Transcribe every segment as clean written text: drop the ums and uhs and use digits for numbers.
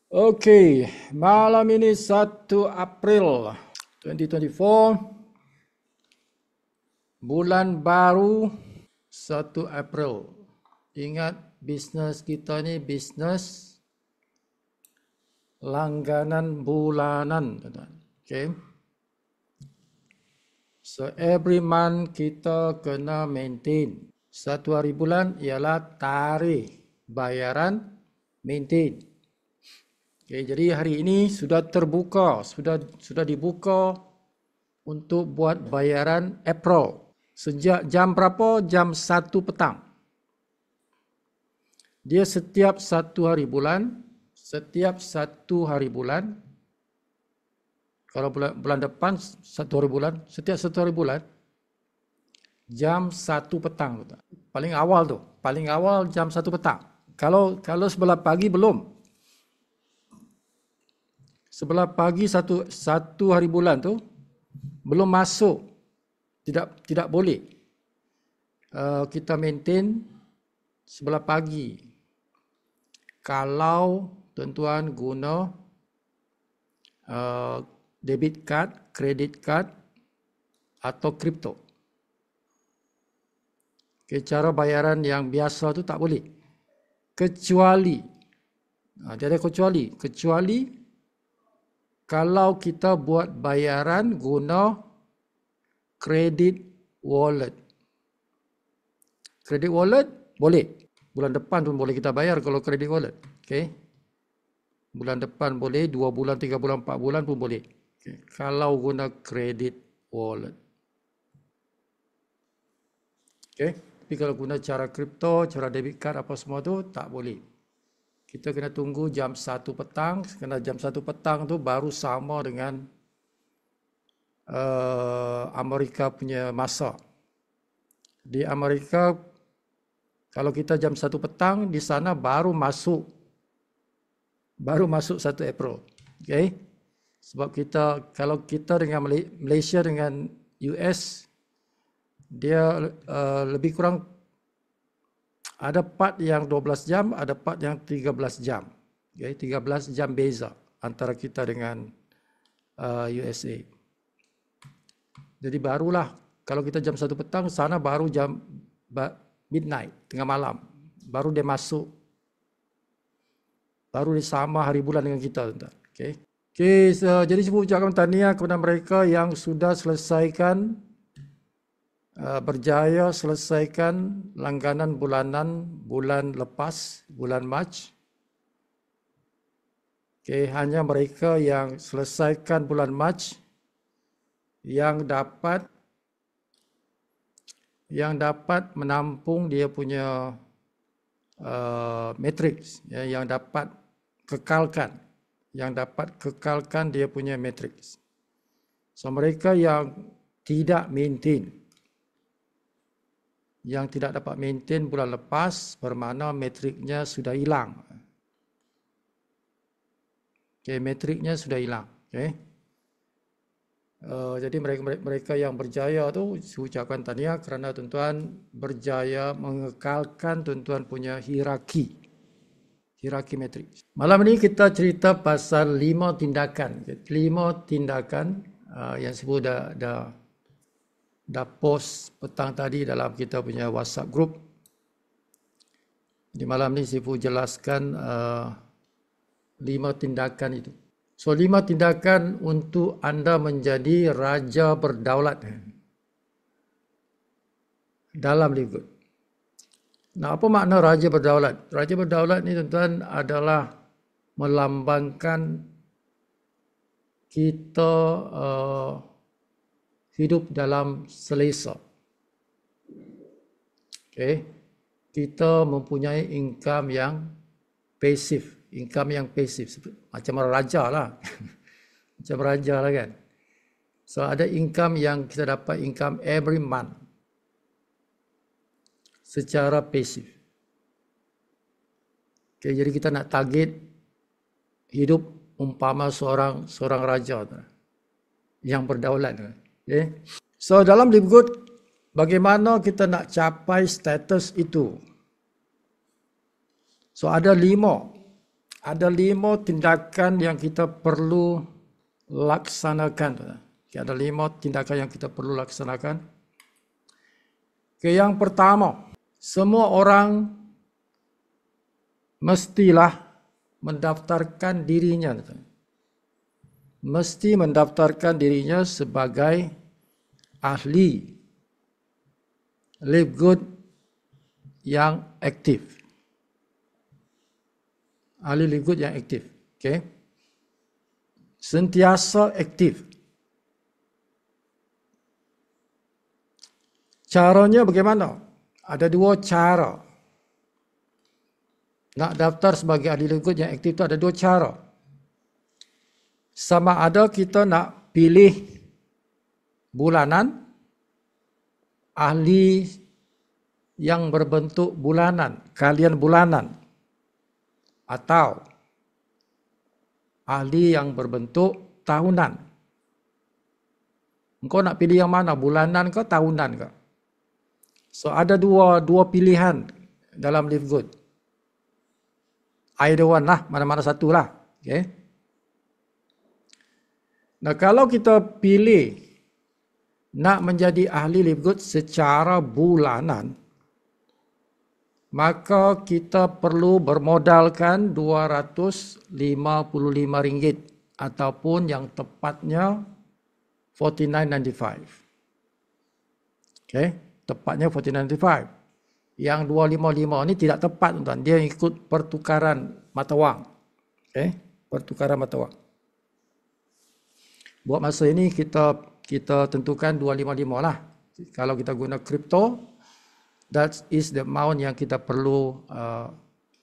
Okey, malam ini 1 April 2024, bulan baru 1 April. Ingat bisnes kita ni bisnes langganan bulanan, tuan-tuan. Okay. So every month kita kena maintain. 1 hari bulan ialah tarikh bayaran maintain. Okay, jadi hari ini sudah terbuka, sudah dibuka untuk buat bayaran April. Sejak jam berapa? Jam 1 petang. Dia setiap 1 hari bulan, kalau bulan depan 1 hari bulan, setiap 1 hari bulan, jam 1 petang. Paling awal jam 1 petang. Kalau sebelah pagi belum. Sebelah pagi satu hari bulan tu belum masuk, tidak boleh kita maintain sebelah pagi. Kalau tuan-tuan guna debit card, credit card atau kripto. Okay, cara bayaran yang biasa tu tak boleh. Kecuali kalau kita buat bayaran guna credit wallet. Credit wallet boleh. Bulan depan pun boleh kita bayar kalau credit wallet. Okay. Bulan depan boleh, 2 bulan, 3 bulan, 4 bulan pun boleh. Okay. Kalau guna credit wallet. Okay. Tapi kalau guna cara kripto, cara debit card apa semua tu tak boleh. Kita kena tunggu jam 1 petang, kena jam 1 petang tu baru sama dengan Amerika punya masa. Di Amerika, kalau kita jam 1 petang, di sana baru masuk 1 April. Okay? Sebab kalau kita dengan Malaysia dengan US, dia lebih kurang ada part yang 12 jam, ada part yang 13 jam. Okay, 13 jam beza antara kita dengan USA. Jadi barulah, kalau kita jam 1 petang, sana baru jam midnight, tengah malam. Baru dia masuk. Baru dia sama hari bulan dengan kita. Okay. Okay, jadi saya ucapkan tahniah kepada mereka yang sudah selesaikan berjaya selesaikan langganan bulanan bulan lepas, bulan Mac. Okay, hanya mereka yang selesaikan bulan Mac yang dapat menampung dia punya matrix, ya, yang dapat kekalkan dia punya matrix. So mereka yang tidak maintain, yang tidak dapat maintain bulan lepas, bermakna matriknya sudah hilang. Okay, matriknya sudah hilang. Okay. Jadi mereka yang berjaya tu, saya ucapkan tahniah kerana tuan-tuan berjaya mengekalkan tuan-tuan punya hierarki matrix. Malam ini kita cerita pasal 5 tindakan. 5 tindakan yang saya dah post petang tadi dalam kita punya WhatsApp group. Di malam ni Sifu jelaskan 5 tindakan itu. So 5 tindakan untuk anda menjadi raja berdaulat dalam Live Good. Nah, apa makna raja berdaulat? Raja berdaulat ni tuan-tuan adalah melambangkan kita hidup dalam selesa. Okay. Kita mempunyai income yang pasif. Macam raja lah. Macam raja lah kan. So ada income yang kita dapat income every month. Secara pasif. Okay, jadi kita nak target hidup umpama seorang raja yang berdaulat. Okay. So dalam Live Good, bagaimana kita nak capai status itu? So ada 5 Ada 5 tindakan yang kita perlu laksanakan. Ada 5 tindakan yang kita perlu laksanakan. Yang pertama, semua orang mestilah mendaftarkan dirinya. Mesti mendaftarkan dirinya sebagai ahli Live Good yang aktif. Ahli Live Good yang aktif. Okay. Sentiasa aktif. Caranya bagaimana? Ada 2 cara. Nak daftar sebagai ahli Live Good yang aktif itu ada 2 cara. Sama ada kita nak pilih bulanan, ahli yang berbentuk bulanan, kalian bulanan, atau ahli yang berbentuk tahunan. Engkau nak pilih yang mana? Bulanan ke tahunan ke? So ada dua pilihan dalam Live Good. Either one lah, mana-mana satu lah. Okay. Nah, kalau kita pilih nak menjadi ahli Live Good secara bulanan, maka kita perlu bermodalkan RM255 ataupun yang tepatnya $49.95. Okay, tepatnya $49.95. Yang 255 ini tidak tepat, tuan. Dia ikut pertukaran mata wang. Okay, pertukaran mata wang. Buat masa ini kita tentukan 255 lah. Kalau kita guna kripto, that is the amount yang kita perlu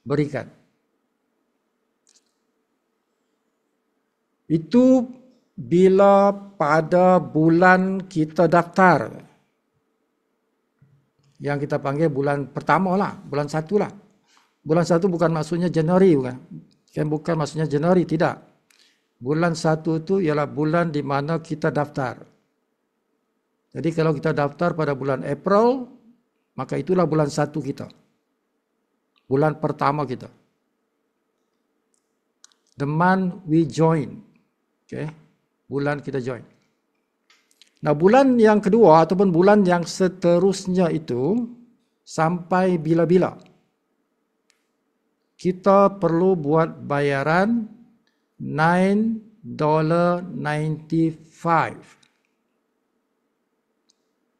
berikan. Itu bila pada bulan kita daftar. Yang kita panggil bulan pertama lah, bulan 1 lah. Bulan 1 bukan maksudnya Januari, bukan maksudnya Januari, tidak. Bulan 1 itu ialah bulan di mana kita daftar. Jadi kalau kita daftar pada bulan April, maka itulah bulan 1 kita. Bulan pertama kita. The month we join. Okay. Bulan kita join. Nah, bulan yang kedua ataupun bulan yang seterusnya itu sampai bila-bila kita perlu buat bayaran $9.95.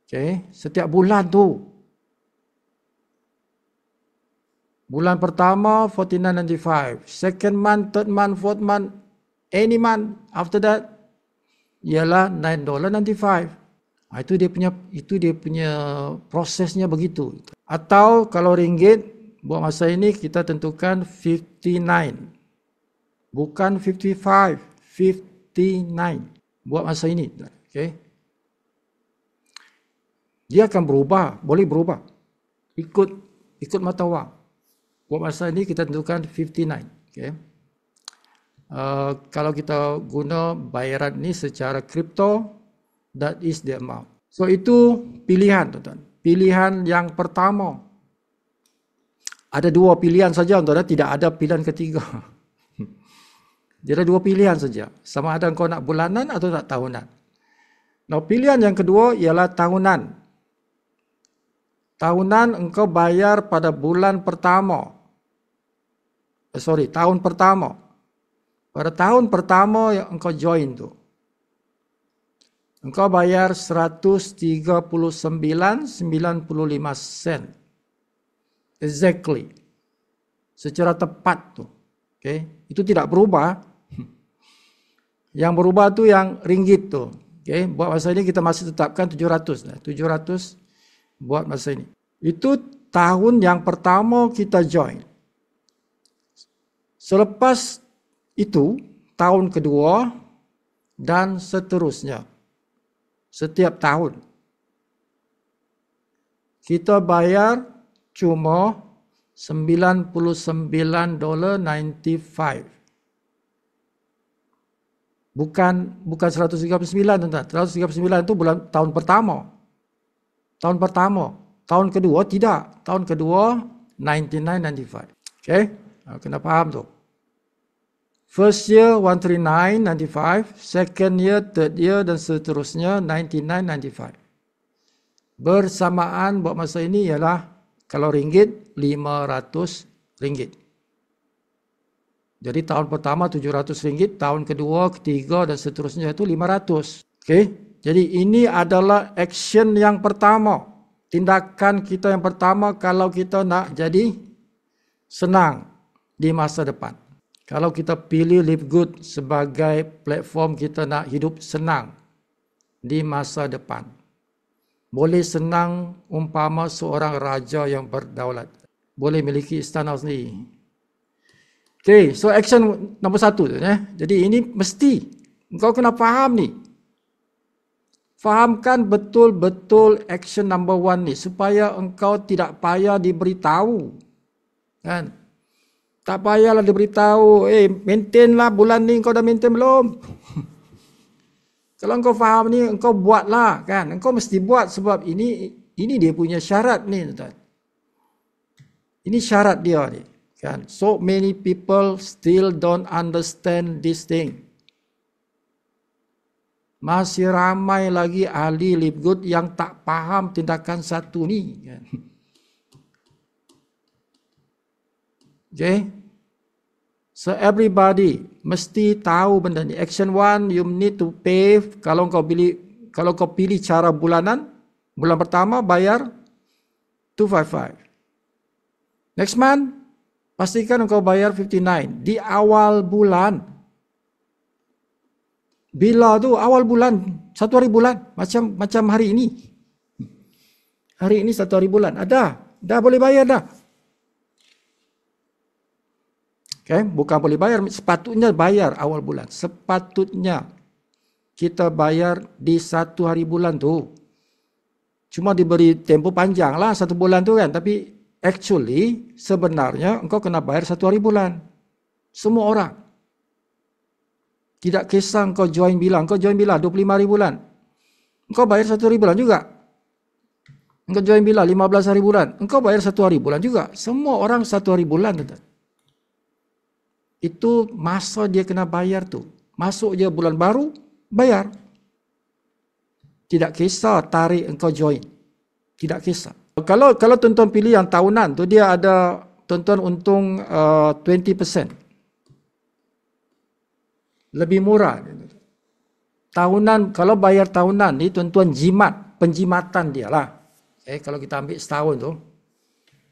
Okay. Setiap bulan tu. Bulan pertama $49.95, second month, third month, fourth month, any month after that ialah $9.95. Itu dia punya prosesnya begitu. Atau kalau ringgit, buat masa ini kita tentukan 59. Bukan 55, 59. Buat masa ini. Okay. Dia akan berubah, boleh berubah. Ikut mata wang. Buat masa ini kita tentukan 59. Okay. Kalau kita guna bayaran ini secara kripto, that is the amount. So itu pilihan, tuan-tuan. Pilihan yang pertama. Ada 2 pilihan saja, tuan-tuan. Tidak ada pilihan ketiga. Jadi ada 2 pilihan saja. Sama ada engkau nak bulanan atau nak tahunan. Nah, pilihan yang kedua ialah tahunan. Tahunan engkau bayar pada bulan pertama. Tahun pertama. Pada tahun pertama yang engkau join tu, engkau bayar 139.95 sen. Exactly. Secara tepat tu. Okay. Itu tidak berubah. Yang berubah tu yang ringgit tu. Okay. Buat masa ini kita masih tetapkan 700. 700 buat masa ini. Itu tahun yang pertama kita join. Selepas itu, tahun kedua dan seterusnya. Setiap tahun. Kita bayar cuma $99.95. Bukan 139, tuan-tuan. 139 itu bulan tahun pertama. Tahun pertama. Tahun kedua tidak. Tahun kedua $99.95. Okay? Kena faham tu. First year 139.95, second year, third year dan seterusnya 99.95. Bersamaan buat masa ini ialah kalau ringgit 500 ringgit. Jadi tahun pertama 700 ringgit, tahun kedua, ketiga dan seterusnya itu 500. Okey. Jadi ini adalah action yang pertama. Tindakan kita yang pertama kalau kita nak jadi senang di masa depan. Kalau kita pilih Live Good sebagai platform kita nak hidup senang di masa depan. Boleh senang umpama seorang raja yang berdaulat. Boleh miliki istana sendiri. Okay, so action nombor 1 tu. Jadi ini mesti kau kena faham ni. Fahamkan betul-betul action number 1 ni supaya engkau tidak payah diberitahu. Kan? Tak payahlah diberitahu, maintain lah bulan ni, kau dah maintain belum? Kalau engkau faham ni, engkau buatlah, kan? Engkau mesti buat sebab ini dia punya syarat ni, tuan. Ini syarat dia ni, kan? So many people still don't understand this thing. Masih ramai lagi ahli Live Good yang tak faham tindakan satu ni, kan? Okay. So everybody mesti tahu benda ni. Action 1, you need to pay. Kalau kau pilih cara bulanan, bulan pertama bayar 255. Next month, pastikan kau bayar 59 di awal bulan. Bila tu awal bulan, 1 hari bulan, macam hari ini. Hari ini 1 hari bulan, dah boleh bayar dah. Okay, bukan boleh bayar, sepatutnya bayar awal bulan. Sepatutnya kita bayar di 1 hari bulan tu. Cuma diberi tempoh panjang lah 1 bulan tu kan. Tapi actually sebenarnya engkau kena bayar 1 hari bulan. Semua orang. Tidak kisah engkau join bila. Engkau join bila 25 hari bulan. Engkau bayar 1 hari bulan juga. Engkau join bila 15 hari bulan. Engkau bayar 1 hari bulan juga. Semua orang 1 hari bulan. Itu masa dia kena bayar tu. Masuk je bulan baru, bayar. Tidak kisah tarikh engkau join. Tidak kisah. Kalau tuan-tuan pilih yang tahunan tu, dia ada tuan-tuan untung 20%. Lebih murah. Tahunan, kalau bayar tahunan ni tuan-tuan jimat, penjimatan dia lah. Kalau kita ambil setahun tu,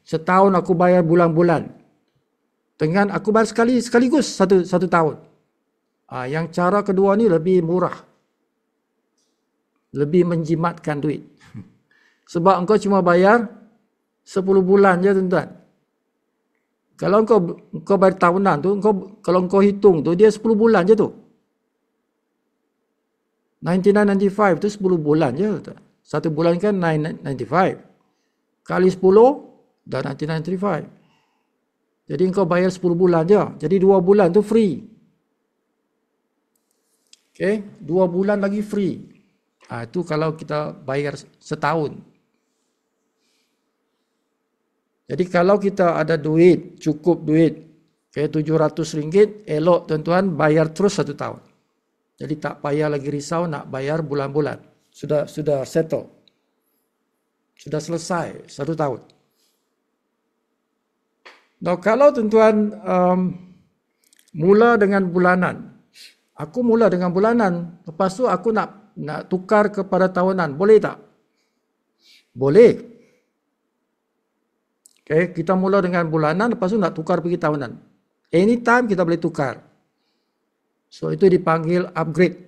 setahun aku bayar bulan-bulan. Dengan aku bayar sekaligus satu tahun. Yang cara kedua ni lebih murah. Lebih menjimatkan duit. Sebab engkau cuma bayar 10 bulan je tuan-tuan. Kalau engkau bayar tahunan tu, kalau engkau hitung tu, dia 10 bulan je tu. 99.95 tu 10 bulan je. Tuan. Satu bulan kan 9.95. Kali 10, dah 99.95. Jadi engkau bayar 10 bulan je. Jadi 2 bulan tu free. Okay, 2 bulan lagi free. Itu kalau kita bayar setahun. Jadi kalau kita ada duit, cukup duit, RM700, elok tuan-tuan bayar terus 1 tahun. Jadi tak payah lagi risau nak bayar bulan-bulan. Sudah settle. Sudah selesai 1 tahun. Nah, kalau tuan-tuan mula dengan bulanan, aku mula dengan bulanan, lepas tu aku nak tukar kepada tahunan, boleh tak? Boleh. Okay, kita mula dengan bulanan, lepas tu nak tukar pergi tahunan. Anytime kita boleh tukar. So itu dipanggil upgrade.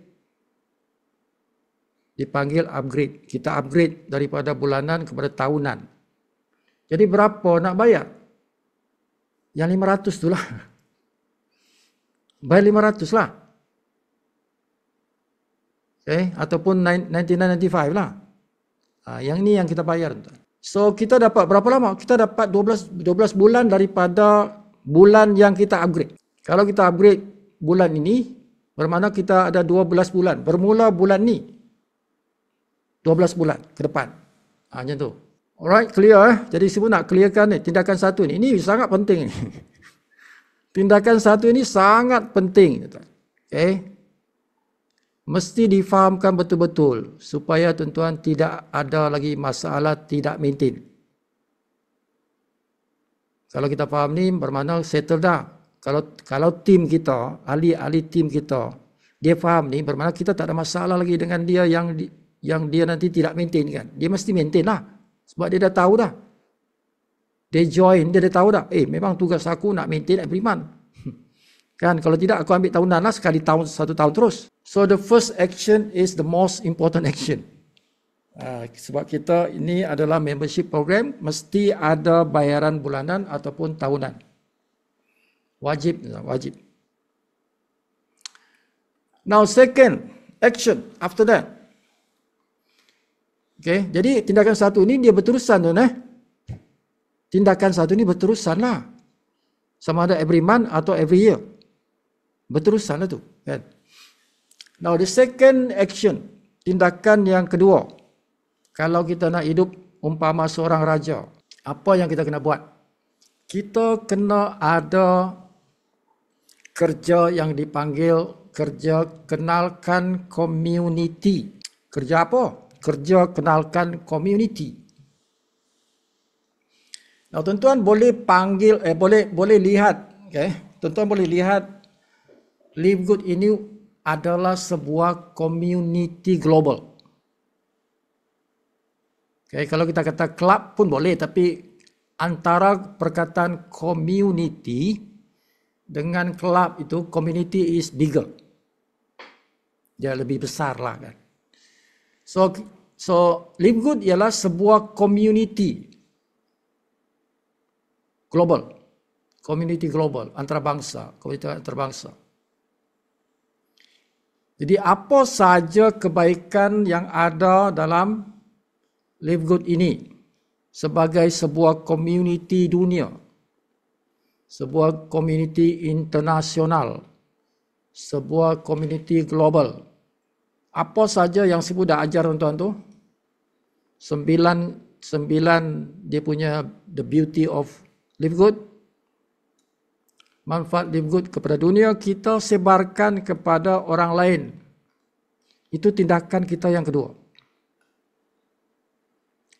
Dipanggil upgrade. Kita upgrade daripada bulanan kepada tahunan. Jadi berapa nak bayar? Yang 500 tu lah. Bayar 500 lah. Okay. Ataupun 99.95 lah. Yang ni yang kita bayar. So kita dapat berapa lama? Kita dapat 12 bulan daripada bulan yang kita upgrade. Kalau kita upgrade bulan ini, bermakna kita ada 12 bulan. Bermula bulan ni. 12 bulan ke depan. Macam tu. Alright, clear. Jadi sebab nak clearkan ni, tindakan satu ni. Ini sangat penting ni. Tindakan satu ini sangat penting. Okay? Mesti difahamkan betul-betul supaya tuan-tuan tidak ada lagi masalah tidak maintain. Kalau kita faham ni bermakna settle dah. Kalau tim kita, ahli-ahli tim kita, dia faham ni bermakna kita tak ada masalah lagi dengan dia yang dia nanti tidak maintain kan. Dia mesti maintain lah. Sebab dia dah tahu dah. Dia join, dia dah tahu dah. Memang tugas aku nak maintain every month. Kan, kalau tidak aku ambil tahunan lah, sekali tahun, 1 tahun terus. So the first action is the most important action. Sebab kita ini adalah membership program, mesti ada bayaran bulanan ataupun tahunan. Wajib. Now second action after that. Okay, jadi tindakan satu ini dia berterusan tuan Tindakan satu ini berterusan lah. Sama ada every month atau every year. Berterusan lah tu. Kan? Now the second action, tindakan yang kedua. Kalau kita nak hidup umpama seorang raja, apa yang kita kena buat? Kita kena ada kerja yang dipanggil kerja kenalkan community. Kerja apa? Kerja kenalkan community. Now tuan-tuan boleh panggil, boleh lihat, okay? Tuan-tuan boleh lihat Live Good ini adalah sebuah community global. Okay, kalau kita kata club pun boleh, tapi antara perkataan community dengan club itu, community is bigger. Dia lebih besar lah kan. So Live Good ialah sebuah community global. Community global, antarabangsa, komunitas antarabangsa. Jadi apa saja kebaikan yang ada dalam Live Good ini sebagai sebuah community dunia, sebuah community internasional, sebuah community global. Apa saja yang saya dah ajar tuan-tuan tu? 9 dia punya the beauty of Live Good. Manfaat Live Good kepada dunia, kita sebarkan kepada orang lain. Itu tindakan kita yang kedua.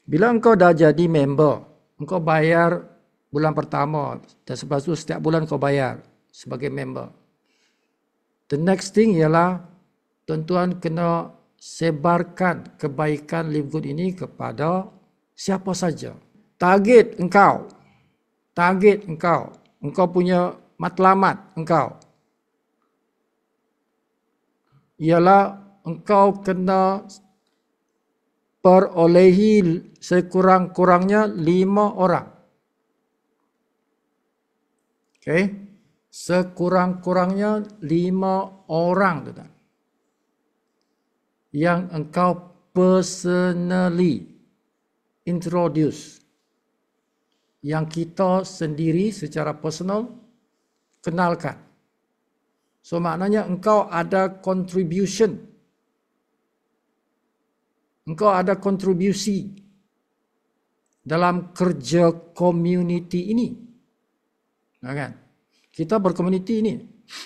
Bila engkau dah jadi member, engkau bayar bulan pertama dan selepas itu setiap bulan kau bayar sebagai member. The next thing ialah tuan-tuan kena sebarkan kebaikan Live Good ini kepada siapa saja. Target engkau, engkau punya matlamat engkau ialah engkau kena perolehi sekurang-kurangnya 5 orang. Okay? Sekurang-kurangnya 5 orang yang engkau personally introduce, yang kita sendiri secara personal kenalkan. So maknanya engkau ada contribution. Engkau ada kontribusi dalam kerja community ini. Kan? Kita berkomuniti ini.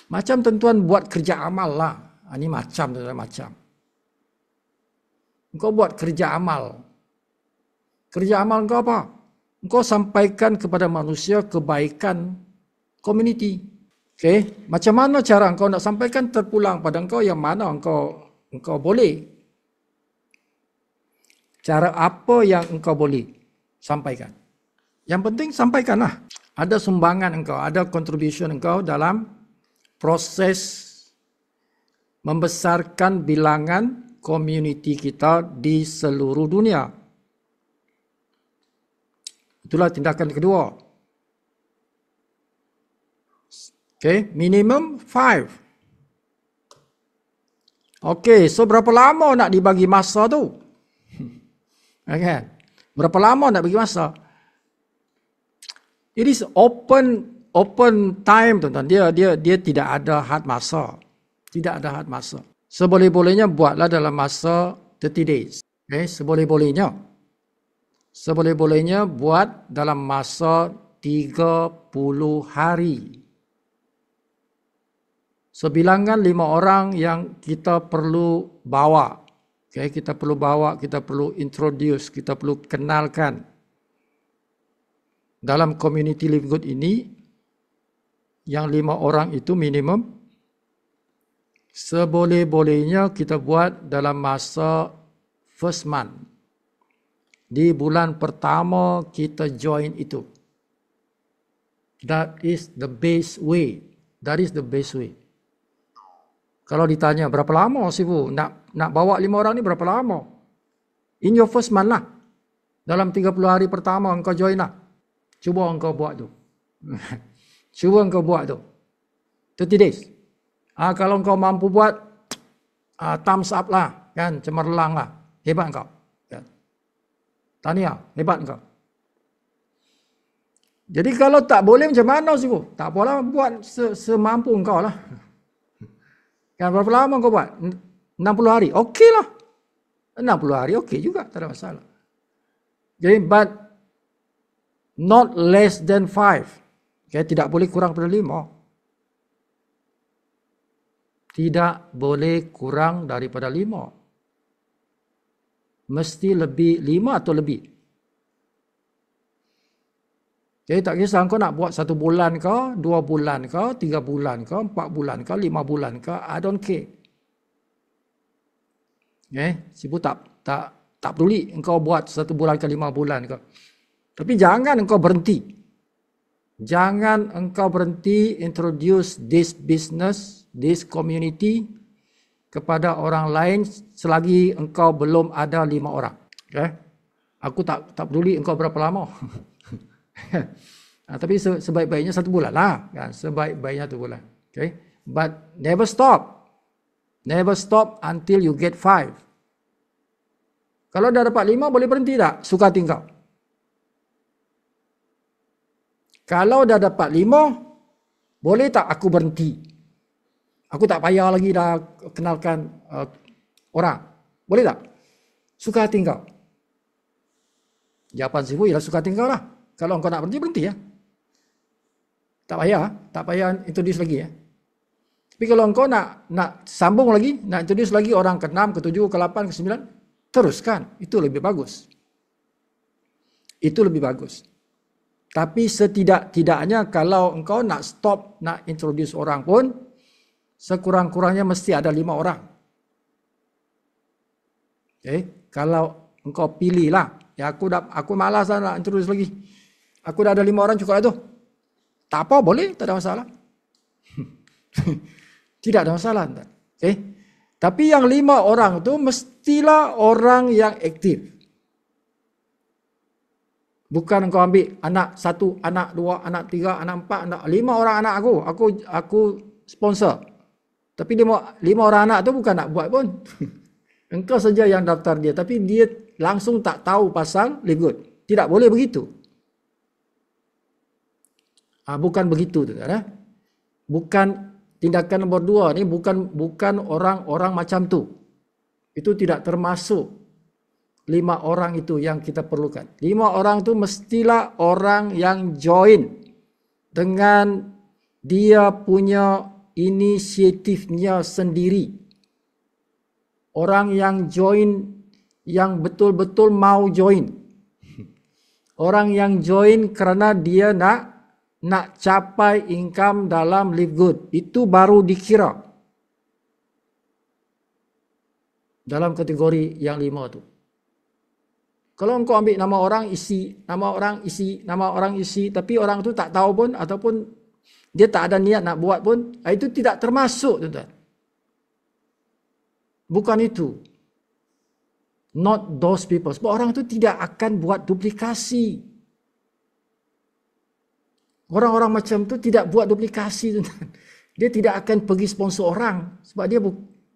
Macam tuan-tuan buat kerja amal lah. Ini macam. Engkau buat kerja amal. Kerja amal engkau apa? Engkau sampaikan kepada manusia kebaikan community. Okay? Macam mana cara engkau nak sampaikan terpulang pada engkau yang mana engkau boleh. Cara apa yang engkau boleh sampaikan. Yang penting sampaikanlah. Ada sumbangan engkau, ada contribution engkau dalam proses membesarkan bilangan community kita di seluruh dunia. Itulah tindakan kedua. Okay, minimum 5. Okay, so berapa lama nak dibagi masa tu? Okay. Berapa lama nak bagi masa? It is open time tuan-tuan. Dia tidak ada had masa. Tidak ada had masa. Seboleh-bolehnya buatlah dalam masa 30 days. Okay, seboleh-bolehnya. Seboleh-bolehnya buat dalam masa 30 hari. Sebilangan 5 orang yang kita perlu bawa. Okay, kita perlu bawa, kita perlu introduce, kita perlu kenalkan. Dalam community live good ini, yang 5 orang itu minimum, seboleh-bolehnya kita buat dalam masa first month. Di bulan pertama kita join itu. That is the best way. That is the best way. Kalau ditanya berapa lama sih Bu nak bawa 5 orang ni berapa lama? In your first month lah. Dalam 30 hari pertama engkau join lah. Cuba engkau buat tu. Cuba engkau buat tu. 30 days. Kalau engkau mampu buat, thumbs up lah. Kan? Cemerlang lah. Hebat engkau. Kan? Tahniah. Hebat engkau. Jadi kalau tak boleh macam mana sih Bu? Tak apalah, buat semampu engkau lah. Kan berapa lama kau buat? 60 hari. Okey lah. 60 hari okey juga. Tak ada masalah. Jadi, but not less than 5. Okay, tidak boleh kurang daripada 5. Tidak boleh kurang daripada 5. Mesti lebih 5 atau lebih. Jadi tak kisah kau nak buat 1 bulan ke, 2 bulan ke, 3 bulan ke, 4 bulan ke, 5 bulan ke, I don't care. Sibu tak peduli engkau buat 1 bulan ke 5 bulan ke. Tapi jangan engkau berhenti. Jangan engkau berhenti introduce this business, this community kepada orang lain selagi engkau belum ada 5 orang. Okay? Aku tak peduli engkau berapa lama. Tapi sebaik-baiknya 1 bulan lah. Kan? Sebaik-baiknya 1 bulan. Okay? But never stop. Never stop until you get 5. Kalau dah dapat 5 boleh berhenti tak? Suka tinggal. Kalau dah dapat 5, boleh tak aku berhenti? Aku tak payah lagi dah kenalkan orang. Boleh tak? Suka tinggal. Jawapan Sifu ialah suka tinggal lah. Kalau engkau nak berhenti, berhenti ya. Tak payah introduce lagi ya. Tapi kalau engkau nak sambung lagi, nak introduce lagi orang ke-6, ke-7, ke-8, ke-9, teruskan. Itu lebih bagus. Itu lebih bagus. Tapi setidak-tidaknya kalau engkau nak stop, nak introduce orang pun, sekurang-kurangnya mesti ada 5 orang. Okay? Kalau engkau pilih lah, ya aku malas lah nak introduce lagi. Aku dah ada 5 orang cukup lah tu. Tak apa, boleh, tak ada masalah. Tidak ada masalah. Okay? Tapi yang 5 orang tu mestilah orang yang aktif. Bukan engkau ambil anak 1, anak 2, anak 3, anak 4, anak 5 orang anak aku sponsor. Tapi 5 orang anak tu bukan nak buat pun. Engkau saja yang daftar dia, tapi dia langsung tak tahu pasal Live Good. Tidak boleh begitu. Bukan begitu, tuan-tuan. Bukan tindakan nombor 2 ni bukan orang-orang macam tu. Itu tidak termasuk 5 orang itu yang kita perlukan. 5 orang tu mestilah orang yang join dengan dia punya inisiatifnya sendiri. Orang yang join, yang betul-betul mau join. Orang yang join kerana dia nak capai income dalam Live Good. Itu baru dikira dalam kategori yang 5 tu. Kalau engkau ambil nama orang isi, tapi orang tu tak tahu pun ataupun dia tak ada niat nak buat pun, itu tidak termasuk, tuan-tuan. Bukan itu. Not those people. Sebab orang tu tidak akan buat duplikasi. Orang-orang macam tu tidak buat duplikasi. Dia tidak akan pergi sponsor orang. Sebab dia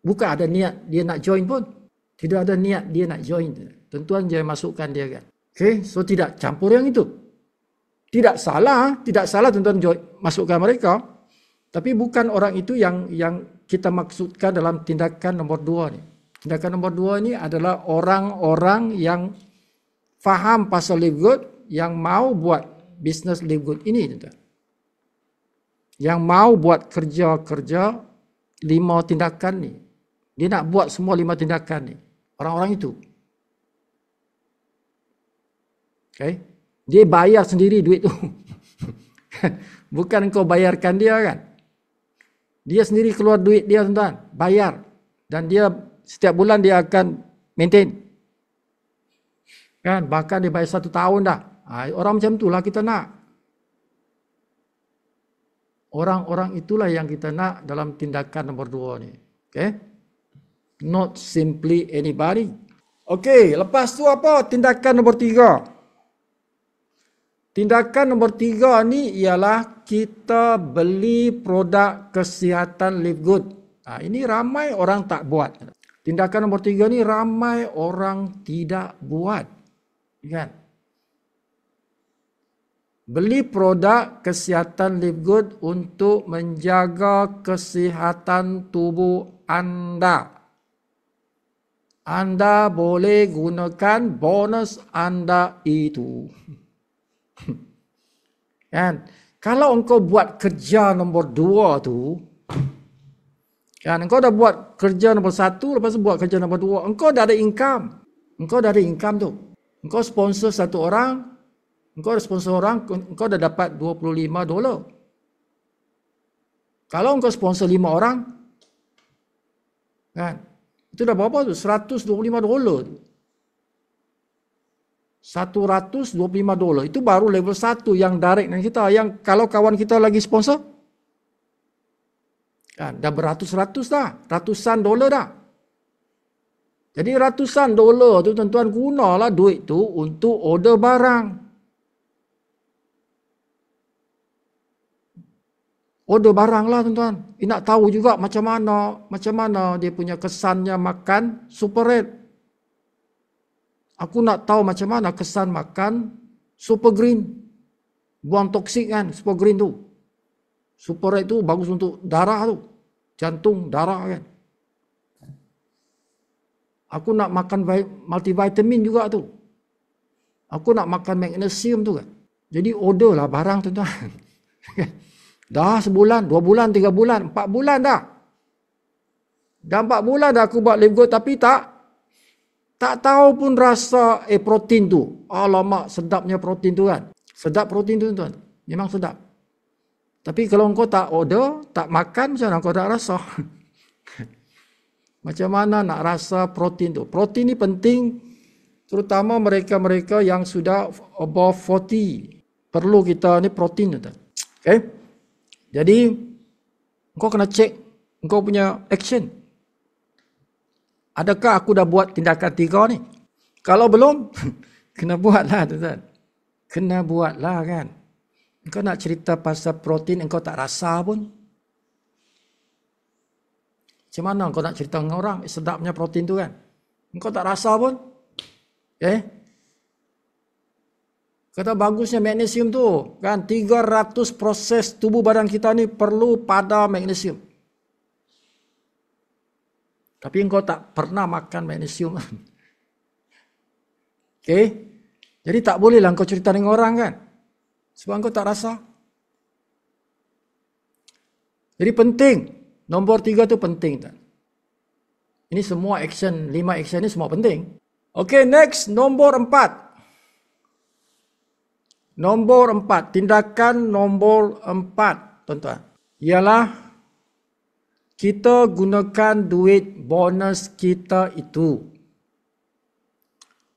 bukan ada niat dia nak join pun. Tidak ada niat dia nak join. Tuan-tuan jangan masukkan dia kan. Okay, so tidak campur yang itu. Tidak salah tuan-tuan masukkan mereka. Tapi bukan orang itu yang kita maksudkan dalam tindakan nombor 2 ni. Tindakan nombor 2 ni adalah orang-orang yang faham pasal Live Good, yang mau buat bisnes Live Good ini, tuan-tuan. Yang mau buat kerja-kerja 5 tindakan ni. Dia nak buat semua 5 tindakan ni. Orang-orang itu. Okay. Dia bayar sendiri duit tu. Bukan kau bayarkan dia kan. Dia sendiri keluar duit dia tuan-tuan. Bayar. Dan dia setiap bulan dia akan maintain. Kan? Bahkan dia bayar 1 tahun dah. Orang macam itulah kita nak. Orang-orang itulah yang kita nak dalam tindakan nombor 2 ni. Okay? Not simply anybody. Okay, lepas tu apa? Tindakan nombor 3. Tindakan nombor 3 ni ialah kita beli produk kesihatan Live Good. Ini ramai orang tak buat. Tindakan nombor 3 ni ramai orang tidak buat. Kan? Beli produk kesihatan Live Good untuk menjaga kesihatan tubuh anda. Anda boleh gunakan bonus anda itu. Kan? Kalau engkau buat kerja nombor 2 tu, kan, engkau dah buat kerja nombor 1, lepas tu buat kerja nombor 2, engkau dah ada income. Engkau dah ada income tu. Engkau sponsor 1 orang, engkau dah dapat $25. Kalau engkau sponsor 5 orang, kan, itu dah berapa tu? $125 tu. $125. Itu baru level 1 yang direct dengan kita. Yang kalau kawan kita lagi sponsor, kan, dah beratus-ratus dah. Ratusan dolar dah. Jadi ratusan dolar tu tuan-tuan gunalah duit tu untuk order barang. Order barang lah tuan-tuan. Nak tahu juga macam mana dia punya kesannya makan Super Red. Aku nak tahu macam mana kesan makan Super Green. Buang toksik kan Super Green tu. Super Red tu bagus untuk darah tu. Jantung, darah kan. Aku nak makan multivitamin juga tu. Aku nak makan magnesium tu kan. Jadi order lah barang tuan-tuan. Dah sebulan, 2 bulan, 3 bulan, 4 bulan dah. Dah 4 bulan dah aku buat Live Good tapi tak tahu pun rasa protein tu. Alamak, sedapnya protein tu kan. Sedap protein tu tuan. Memang sedap. Tapi kalau engkau tak order, tak makan, macam mana engkau tak rasa? Macam mana nak rasa protein tu? Protein ni penting, terutama mereka-mereka yang sudah above 40. Perlu kita ni protein tu. Okay? Jadi, engkau kena cek engkau punya action. Adakah aku dah buat tindakan 3 ni? Kalau belum, kena buatlah tuan-tuan. Kena buatlah kan. Engkau nak cerita pasal protein, engkau tak rasa pun. Macam mana engkau nak cerita dengan orang, sedapnya protein tu kan. Engkau tak rasa pun. Kata bagusnya magnesium tu. Kan 300 proses tubuh badan kita ni perlu pada magnesium. Tapi engkau tak pernah makan magnesium. Okay. Jadi tak bolehlah engkau cerita dengan orang kan. Sebab engkau tak rasa. Jadi penting. Nombor 3 tu penting. Ini semua action, 5 action ni semua penting. Okay, next. Nombor 4. Nombor 4. Tindakan nombor 4. Tuan-tuan. Ialah kita gunakan duit bonus kita itu.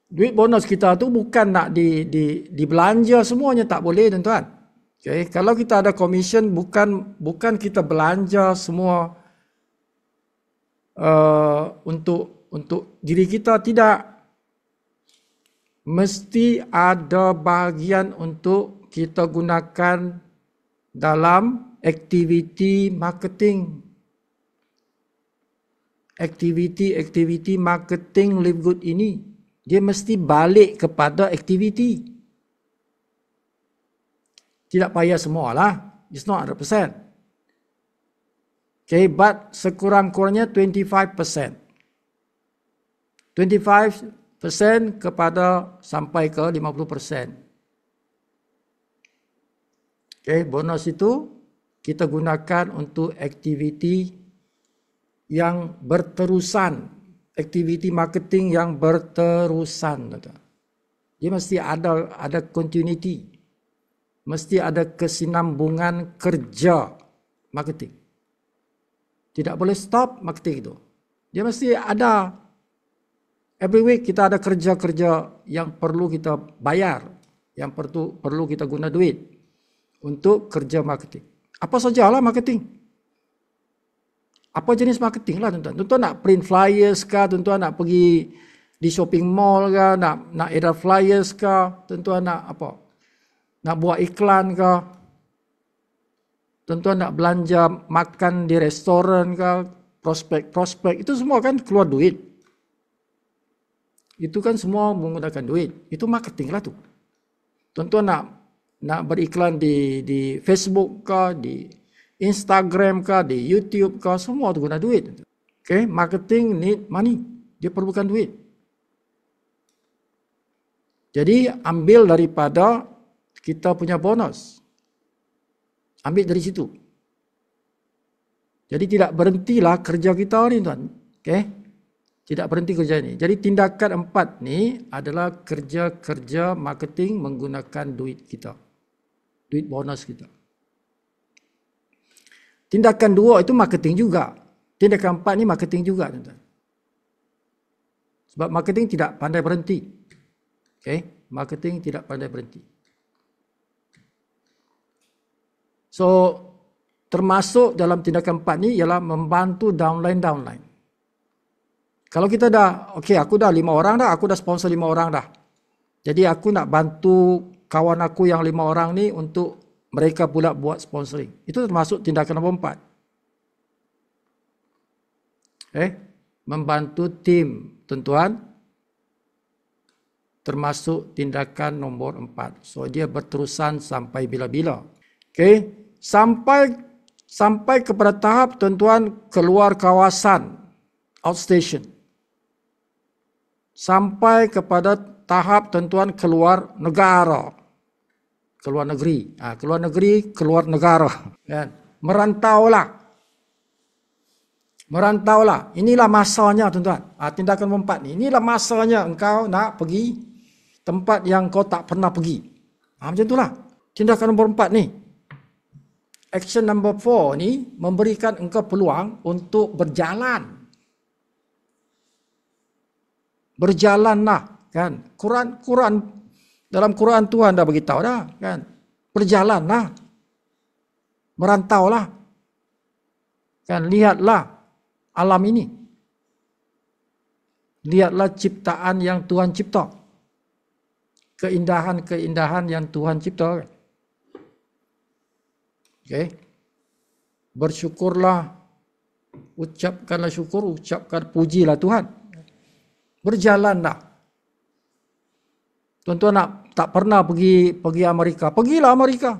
Duit bonus kita tu bukan nak dibelanja semuanya, tak boleh tuan-tuan. Okay. Kalau kita ada commission, bukan kita belanja semua untuk diri kita, tidak. Mesti ada bahagian untuk kita gunakan dalam aktiviti marketing. Aktiviti marketing Live Good ini, dia mesti balik kepada aktiviti. Tidak payah semualah. It's not 100%. Okay, but sekurang-kurangnya 25%. 25% kepada sampai ke 50%. Okay, bonus itu kita gunakan untuk aktiviti yang berterusan, aktiviti marketing yang berterusan. Dia mesti ada continuity, mesti ada kesinambungan kerja marketing. Tidak boleh stop marketing itu. Dia mesti ada. Every week kita ada kerja-kerja yang perlu kita bayar, yang perlu kita guna duit untuk kerja marketing. Apa sajalah marketing. Apa jenis marketing lah tuan-tuan. Tuan-tuan nak print flyers kah, tuan-tuan nak pergi di shopping mall kah, nak edar flyers kah, tuan-tuan nak apa? Nak buat iklan kah? Tuan-tuan nak belanja makan di restoran kah, prospek, itu semua kan keluar duit. Itu kan semua menggunakan duit. Itu marketing lah tu. Tuan-tuan nak beriklan di Facebook kah, di Instagram kah, di YouTube kah, semua tu guna duit. Okay, marketing need money. Dia perlukan duit. Jadi ambil daripada kita punya bonus. Ambil dari situ. Jadi tidak berhentilah kerja kita ni tuan. Okay. Tidak berhenti kerja ni. Jadi tindakan 4 ni adalah kerja-kerja marketing menggunakan duit kita. Duit bonus kita. Tindakan 2 itu marketing juga. Tindakan 4 ni marketing juga. Sebab marketing tidak pandai berhenti. Okay? Marketing tidak pandai berhenti. So, termasuk dalam tindakan 4 ni ialah membantu downline. Kalau kita dah, okay, aku dah 5 orang dah, aku dah sponsor 5 orang dah. Jadi aku nak bantu kawan aku yang 5 orang ni untuk mereka pula buat sponsoring. Itu termasuk tindakan nombor 4. Membantu tim, tuan-tuan, termasuk tindakan nombor 4. So dia berterusan sampai bila-bila. Okay, sampai kepada tahap tuan-tuan keluar kawasan, outstation. Sampai kepada tahap tuan-tuan keluar negara, keluar negeri, keluar negara, kan? Merantaulah. Inilah masanya tuan-tuan. Tindakan 4 ni, inilah masanya engkau nak pergi tempat yang kau tak pernah pergi. Macam itulah. Tindakan nombor 4 ni. Action number 4 ni memberikan engkau peluang untuk berjalan. Berjalanlah, kan? Quran dalam Quran Tuhan dah beritahu dah, kan? Berjalanlah. Merantaulah. Kan, lihatlah alam ini. Lihatlah ciptaan yang Tuhan cipta. Keindahan-keindahan yang Tuhan cipta. Okay. Bersyukurlah. Ucapkanlah syukur, ucapkan pujilah Tuhan. Berjalanlah. Tuan-tuan tak pernah pergi Amerika, pergilah Amerika.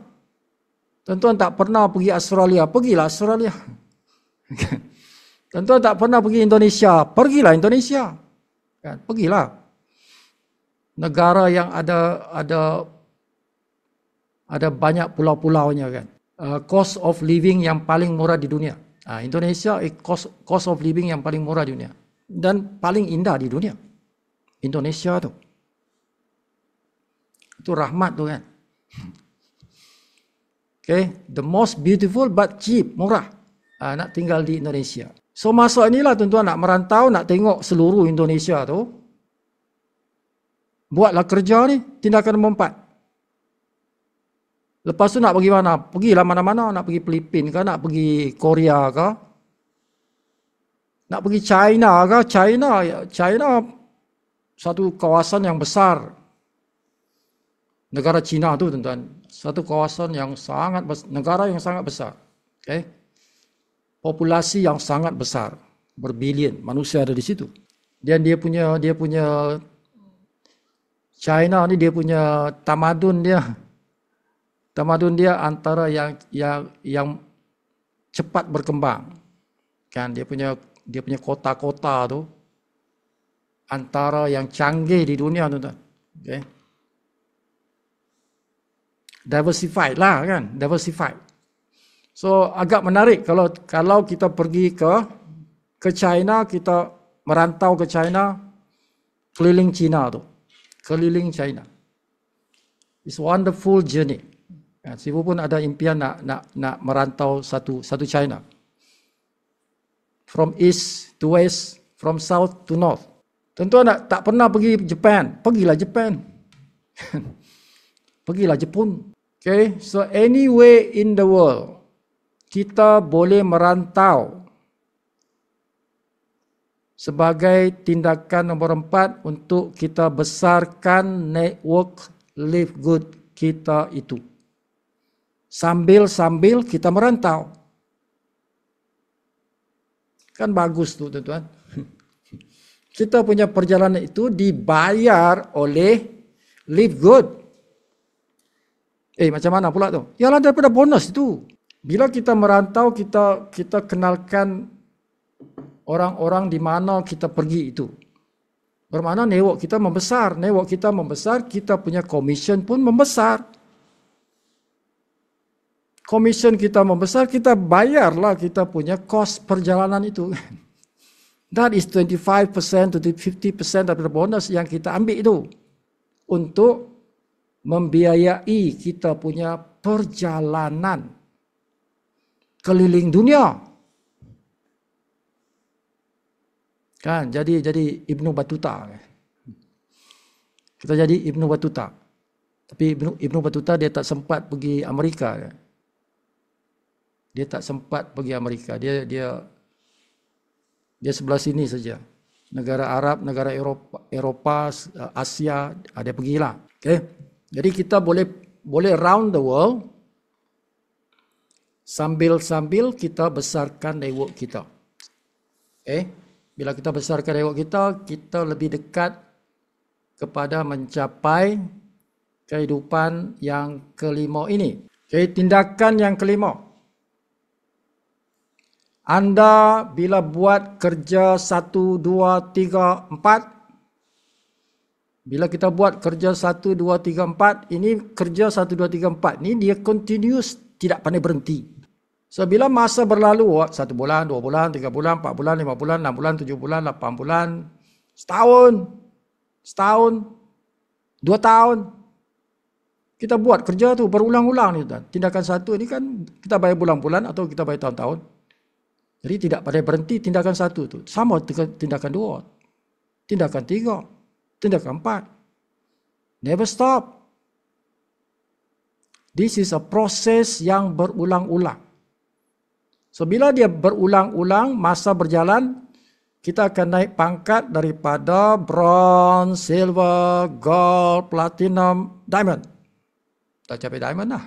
Tuan-tuan tak pernah pergi Australia, pergilah Australia. Tuan-tuan tak pernah pergi Indonesia, pergilah Indonesia. Kan, pergilah. Negara yang ada banyak pulau-pulaunya, kan. Cost of living yang paling murah di dunia. Indonesia cost of living yang paling murah di dunia. Dan paling indah di dunia. Indonesia tu. Itu rahmat tu, kan. Okay, the most beautiful but cheap, murah. Nak tinggal di Indonesia. So masuk inilah tuan-tuan, nak merantau, nak tengok seluruh Indonesia tu. Buatlah kerja ni, tindakan nombor 4. Lepas tu nak pergi mana? Pergilah mana-mana, nak pergi Filipina ke, nak pergi Korea ke, nak pergi China ke. China satu kawasan yang besar. Negara China tu tuan-tuan, satu kawasan yang sangat besar, negara yang sangat besar. Okay? Populasi yang sangat besar, berbilion manusia ada di situ. Dan dia punya China ni, dia punya tamadun dia antara yang cepat berkembang. Kan, dia punya kota-kota tu antara yang canggih di dunia, tuan-tuan. Okay. Diversified lah, kan, diversified. So agak menarik kalau kita pergi ke ke China, kita merantau ke China, keliling China tu. Keliling China. It's wonderful journey. Sifu pun ada impian nak merantau satu China. From east to west, from south to north. Tuan-tuan tak pernah pergi Japan, pergilah Japan. Pergilah Jepun. Okay, so anywhere in the world, kita boleh merantau sebagai tindakan nombor 4 untuk kita besarkan network live good kita itu. Sambil kita merantau. Kan bagus tu tuan-tuan. Kita punya perjalanan itu dibayar oleh live good. Macam mana pula tu? Yalah daripada bonus itu. Bila kita merantau, kita kenalkan orang-orang di mana kita pergi itu. Bermakna network kita membesar. Network kita membesar, kita punya commission pun membesar. Commission kita membesar, kita bayarlah kita punya kos perjalanan itu. That is 25% to 50% daripada bonus yang kita ambil itu. Untuk membiayai kita punya perjalanan keliling dunia. Kan, jadi Ibnu Battuta. Kita jadi Ibnu Battuta. Tapi Ibnu Battuta dia tak sempat pergi Amerika. Dia tak sempat pergi Amerika. Dia sebelah sini saja. Negara Arab, negara Eropah, Asia, dia pergilah. Okay. Jadi kita boleh round the world sambil kita besarkan network kita. Bila kita besarkan network kita lebih dekat kepada mencapai kehidupan yang kelima ini. Tindakan yang kelima. Anda bila buat kerja 1, 2, 3, 4. Bila kita buat kerja 1, 2, 3, 4. Ini kerja 1, 2, 3, 4. Ini dia continuous, tidak pandai berhenti. So bila masa berlalu, 1 bulan, 2 bulan, 3 bulan, 4 bulan, 5 bulan, 6 bulan, 7 bulan, 8 bulan. Setahun, 2 tahun. Kita buat kerja tu berulang-ulang ni. Tindakan 1 ini kan kita bayar bulan-bulan atau kita bayar tahun-tahun. Jadi tidak pandai berhenti tindakan 1 tu. Sama tindakan 2, tindakan 3, tindakan 4. Never stop. This is a process yang berulang-ulang. So bila dia berulang-ulang, masa berjalan, kita akan naik pangkat daripada bronze, silver, gold, platinum, diamond. Tak capai diamond lah.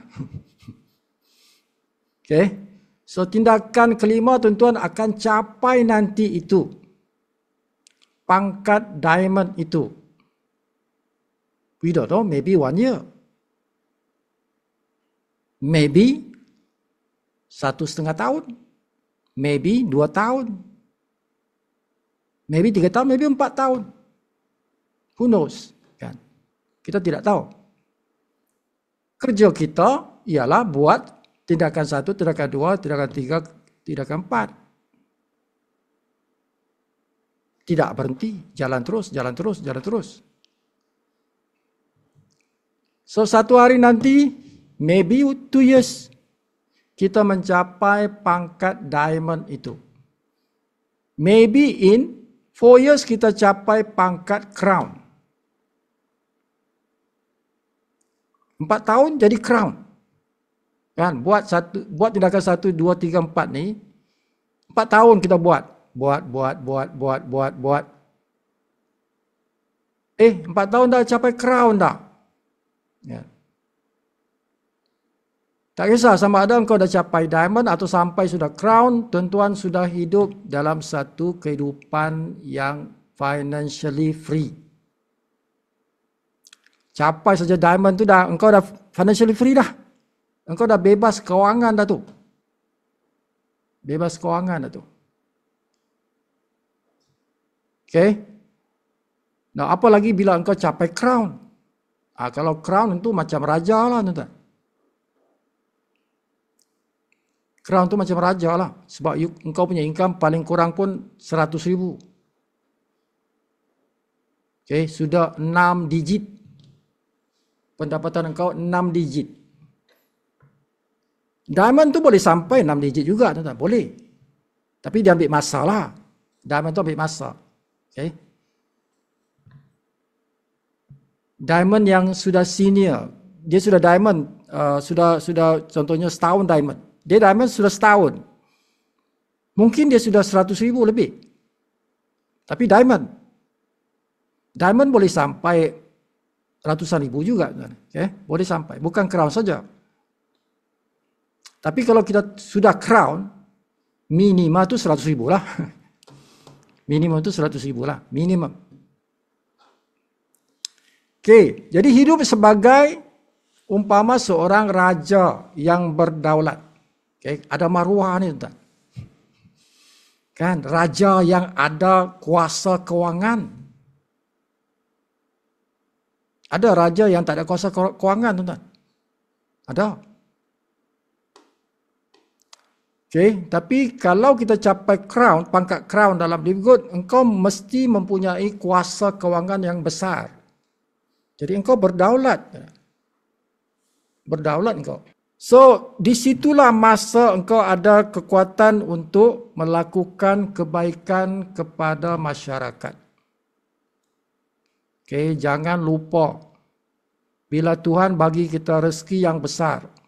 Okay. So tindakan kelima tuan-tuan akan capai nanti itu. Pangkat diamond itu. We don't know, maybe 1 year. Maybe 1,5 tahun. Maybe 2 tahun. Maybe 3 tahun, maybe 4 tahun. Who knows? Kan? Kita tidak tahu. Kerja kita ialah buat tindakan 1, tindakan 2, tindakan 3, tindakan 4. Tidak berhenti, jalan terus, jalan terus, jalan terus. So satu hari nanti, maybe 2 years, kita mencapai pangkat diamond itu. Maybe in 4 years kita capai pangkat crown. 4 tahun jadi crown. Kan, buat tindakan 1, 2, 3, 4 ni 4 tahun kita buat. Buat. 4 tahun dah capai crown dah. Ya. Tak kisah sama ada engkau dah capai diamond atau sampai sudah crown, tuan-tuan sudah hidup dalam satu kehidupan yang financially free. Capai saja diamond tu dah, engkau dah financially free dah. Engkau dah bebas kewangan dah tu. Bebas kewangan dah tu. Okay. Nah, apa lagi bila engkau capai crown? Kalau crown itu macam raja lah tuan-tuan. Crown tu macam raja lah. Sebab engkau punya income paling kurang pun 100,000. Okay, sudah 6 digit. Pendapatan engkau 6 digit. Diamond tu boleh sampai 6 digit juga, tuan-tuan. Boleh. Tapi dia ambil masa lah. Diamond tu ambil masa. Okay. Diamond yang sudah senior, dia sudah diamond, sudah contohnya setahun diamond. Dia diamond sudah setahun. Mungkin dia sudah 100,000 lebih. Tapi diamond boleh sampai ratusan ribu juga. Okay? Boleh sampai. Bukan crown saja. Tapi kalau kita sudah crown, minima tu 100,000 lah. Minimum tu 100,000 lah. Minimum. Okay. Jadi hidup sebagai umpama seorang raja yang berdaulat. Okay. Ada maruah ni, tuan. Kan? Raja yang ada kuasa kewangan. Ada raja yang tak ada kuasa kewangan, tuan. Ada. Okay, tapi kalau kita capai crown, pangkat crown dalam David, engkau mesti mempunyai kuasa kewangan yang besar. Jadi engkau berdaulat. Berdaulat engkau. So, disitulah masa engkau ada kekuatan untuk melakukan kebaikan kepada masyarakat. Okay, jangan lupa. Bila Tuhan bagi kita rezeki yang besar.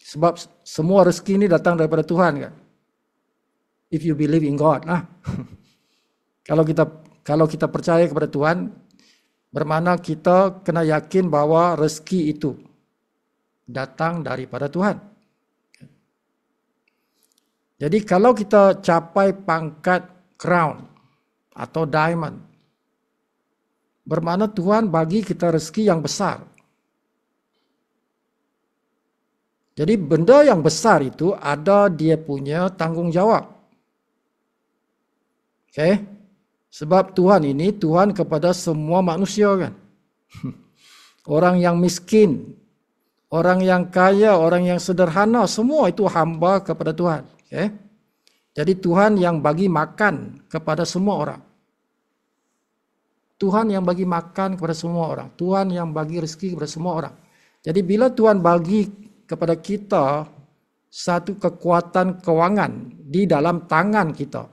Sebab semua rezeki ini datang daripada Tuhan, kan? If you believe in God lah. Kalau kita percaya kepada Tuhan, bermakna kita kena yakin bahawa rezeki itu datang daripada Tuhan. Jadi kalau kita capai pangkat crown atau diamond, bermakna Tuhan bagi kita rezeki yang besar. Jadi benda yang besar itu ada dia punya tanggungjawab. Okay? Sebab Tuhan ini Tuhan kepada semua manusia, kan. Orang yang miskin, orang yang kaya, orang yang sederhana, semua itu hamba kepada Tuhan. Okay? Jadi Tuhan yang bagi makan kepada semua orang. Tuhan yang bagi makan kepada semua orang. Tuhan yang bagi rezeki kepada semua orang. Jadi bila Tuhan bagi kepada kita satu kekuatan kewangan di dalam tangan kita,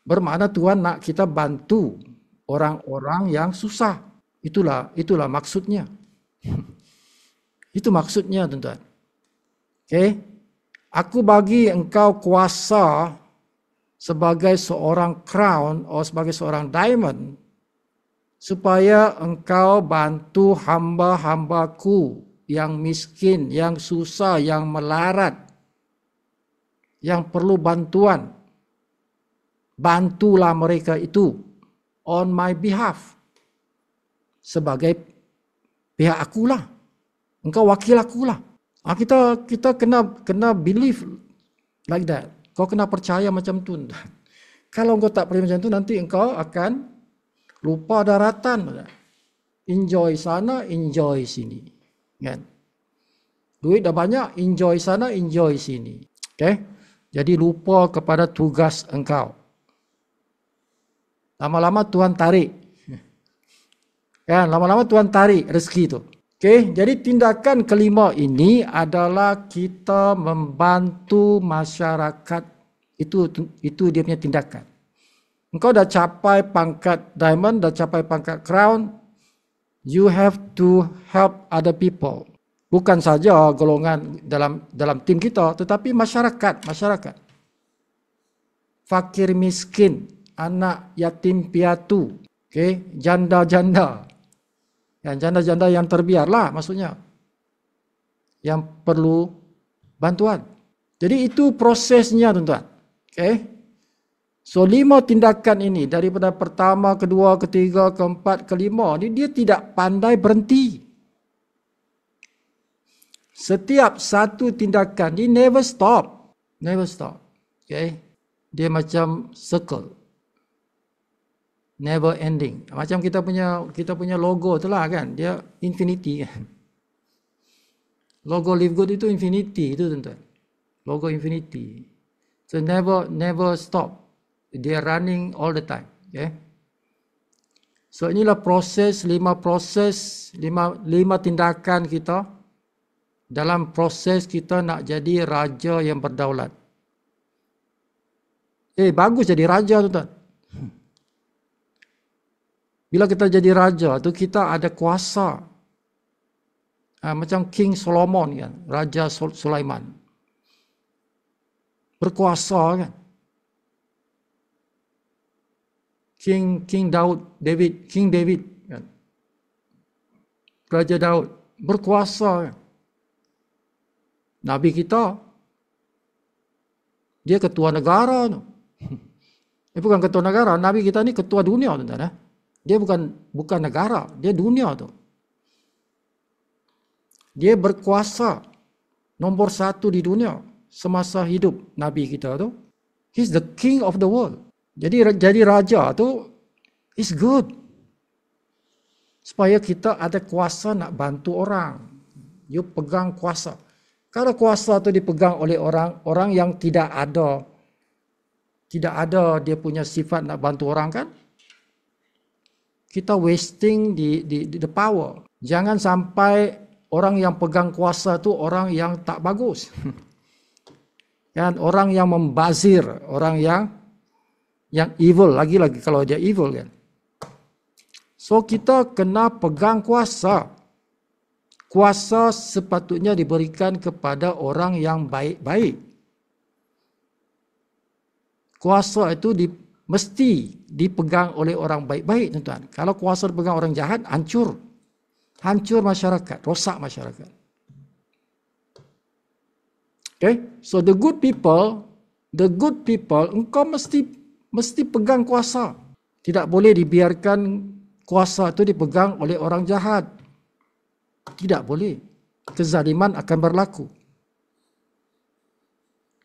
bermakna Tuhan nak kita bantu orang-orang yang susah. Itulah maksudnya. Itu maksudnya, tuan-tuan. Okay? Aku bagi engkau kuasa sebagai seorang crown atau sebagai seorang diamond supaya engkau bantu hamba-hambaku yang miskin, yang susah, yang melarat, yang perlu bantuan. Bantulah mereka itu on my behalf. Sebagai pihak akulah. Engkau wakil akulah. Kita kena believe like that. Kau kena percaya macam tu. Kalau engkau tak percaya macam tu, nanti engkau akan lupa daratan. Enjoy sana, enjoy sini. Kan? Duit dah banyak, enjoy sana, enjoy sini. Okay? Jadi lupa kepada tugas engkau. Lama-lama Tuhan tarik. Kan? Lama-lama Tuhan tarik rezeki itu. Okay? Jadi tindakan kelima ini adalah kita membantu masyarakat. Itu dia punya tindakan. Engkau dah capai pangkat diamond, dah capai pangkat crown. You have to help other people. Bukan saja golongan dalam tim kita, tetapi masyarakat. Fakir miskin, anak yatim piatu, okay? Janda-janda. Yang janda-janda yang terbiar lah maksudnya. Yang perlu bantuan. Jadi itu prosesnya, tuan-tuan. Okay? So 5 tindakan ini daripada pertama, kedua, ketiga, keempat, kelima ni dia tidak pandai berhenti. Setiap satu tindakan ni never stop. Never stop. Okay? Dia macam circle. Never ending. Macam kita punya logo tu lah, kan. Dia infinity. Logo live good itu infinity itu tuan-tuan. Logo infinity. So never stop. They are running all the time. Okay. So inilah lima tindakan kita dalam proses kita nak jadi raja yang berdaulat. Bagus jadi raja tuan-tuan. Bila kita jadi raja tu kita ada kuasa. Macam King Solomon kan, Raja Sulaiman. Berkuasa kan. King David kan. Raja Daud berkuasa kan. Nabi kita dia ketua negara tu. Bukan ketua negara, Nabi kita ni ketua dunia tuan-tuan. Dia bukan negara, dia dunia tu. Dia berkuasa nombor 1 di dunia semasa hidup Nabi kita tu. He's the king of the world. Jadi raja tu is good. Supaya kita ada kuasa nak bantu orang. You pegang kuasa. Kalau kuasa tu dipegang oleh orang yang tidak ada dia punya sifat nak bantu orang kan, kita wasting the power. Jangan sampai orang yang pegang kuasa tu orang yang tak bagus. Kan, orang yang membazir, orang yang evil, lagi-lagi kalau dia evil kan. So kita kena pegang kuasa. Kuasa sepatutnya diberikan kepada orang yang baik-baik. Kuasa itu mesti dipegang oleh orang baik-baik tuan-tuan. Kalau kuasa dipegang orang jahat, hancur masyarakat, rosak masyarakat. Okay, so the good people, engkau mesti pegang kuasa. Tidak boleh dibiarkan kuasa itu dipegang oleh orang jahat. Tidak boleh. Kezaliman akan berlaku.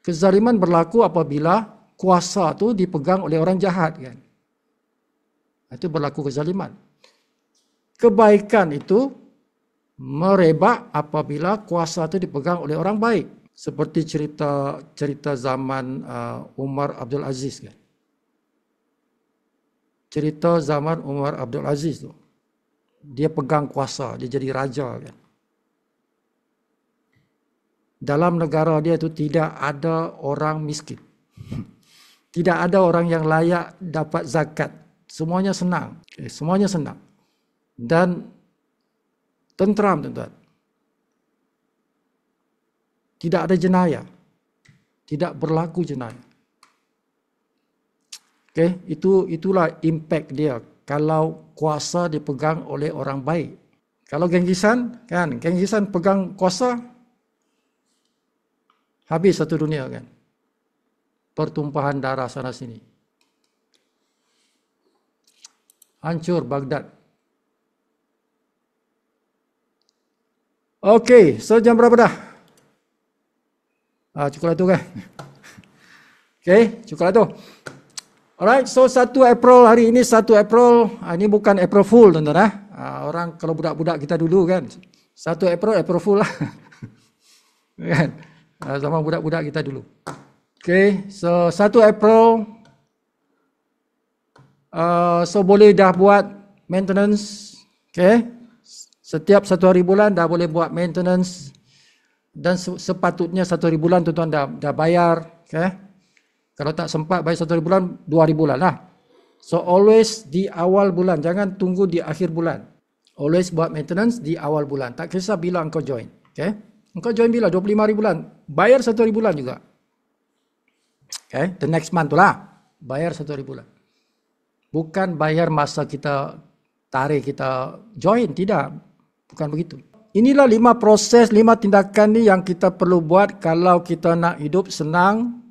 Kezaliman berlaku apabila kuasa itu dipegang oleh orang jahat kan. Itu berlaku kezaliman. Kebaikan itu merebak apabila kuasa itu dipegang oleh orang baik. Seperti cerita zaman Umar Abdul Aziz kan. Cerita zaman Umar Abdul Aziz tu. Dia pegang kuasa, dia jadi raja kan. Dalam negara dia tu tidak ada orang miskin. Tidak ada orang yang layak dapat zakat. Semuanya senang. Semuanya senang. Dan tenteram tuan-tuan. Tidak ada jenayah. Tidak berlaku jenayah. Okay, itulah impact dia kalau kuasa dipegang oleh orang baik. Kalau Genghis Khan pegang kuasa, habis satu dunia kan. Pertumpahan darah sana sini. Hancur Baghdad. Okey, so jam berapa dah? Cukuplah tu kan. Okey, cukuplah tu. Alright, so 1 April hari ini 1 April, ini bukan April Fool tuan-tuan. Orang kalau budak-budak kita dulu kan, 1 April Fool lah. Kan? Zaman budak-budak kita dulu. Okay, so 1 April, so boleh dah buat maintenance. Okay, setiap 1 hari bulan dah boleh buat maintenance. Dan sepatutnya 1 hari bulan tuan-tuan dah bayar. Okay. Kalau tak sempat bayar 1 hari bulan, 2 hari bulan lah. So always di awal bulan, jangan tunggu di akhir bulan. Always buat maintenance di awal bulan. Tak kisah bila engkau join. Okay? Engkau join bila? 25 hari bulan. Bayar 1 hari bulan juga. Okay? The next month tu lah. Bayar 1 hari bulan. Bukan bayar masa kita tarik, kita join. Tidak. Bukan begitu. Inilah 5 proses, 5 tindakan ni yang kita perlu buat kalau kita nak hidup senang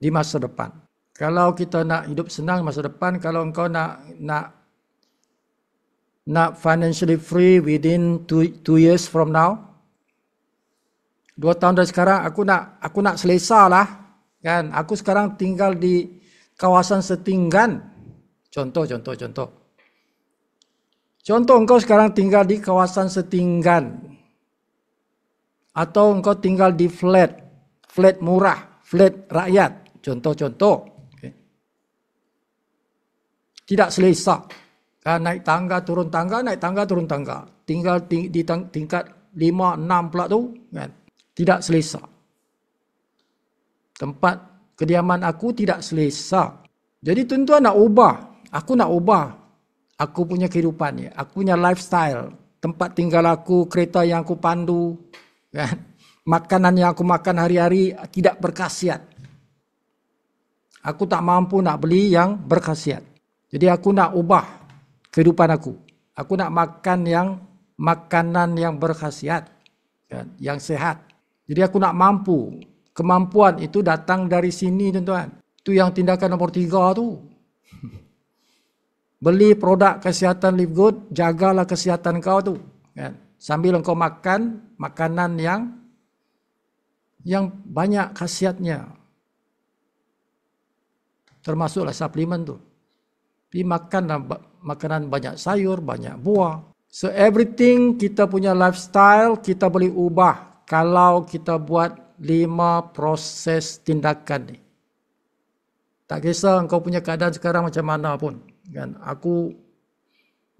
di masa depan. Kalau kita nak hidup senang di masa depan, kalau engkau nak financially free within 2 years from now, 2 tahun dari sekarang, aku nak selesa lah. Kan? Aku sekarang tinggal di kawasan Setinggan. Contoh. Contoh engkau sekarang tinggal di kawasan Setinggan. Atau engkau tinggal di flat murah, flat rakyat, contoh-contoh. Okay. Tidak selesa. Naik tangga, turun tangga, naik tangga, turun tangga. Tinggal di tingkat 5, 6 pula tu. Kan? Tidak selesa. Tempat kediaman aku tidak selesa. Jadi tuan-tuan nak ubah. Aku nak ubah. Aku punya kehidupan ni. Aku punya lifestyle. Tempat tinggal aku, kereta yang aku pandu. Kan? Makanan yang aku makan hari-hari tidak berkhasiat. Aku tak mampu nak beli yang berkhasiat. Jadi aku nak ubah kehidupan aku. Aku nak makan makanan yang berkhasiat. Kan? Yang sehat. Jadi aku nak mampu. Kemampuan itu datang dari sini tuan-tuan. Itu yang tindakan nombor 3 tu. Beli produk kesihatan Live Good, jagalah kesihatan kau tu. Kan? Sambil engkau makan makanan yang banyak khasiatnya. Termasuklah suplemen tu. Tapi makanlah makanan banyak sayur, banyak buah. So everything kita punya lifestyle kita boleh ubah kalau kita buat 5 proses tindakan ni. Tak kisah engkau punya keadaan sekarang macam mana pun. Kan?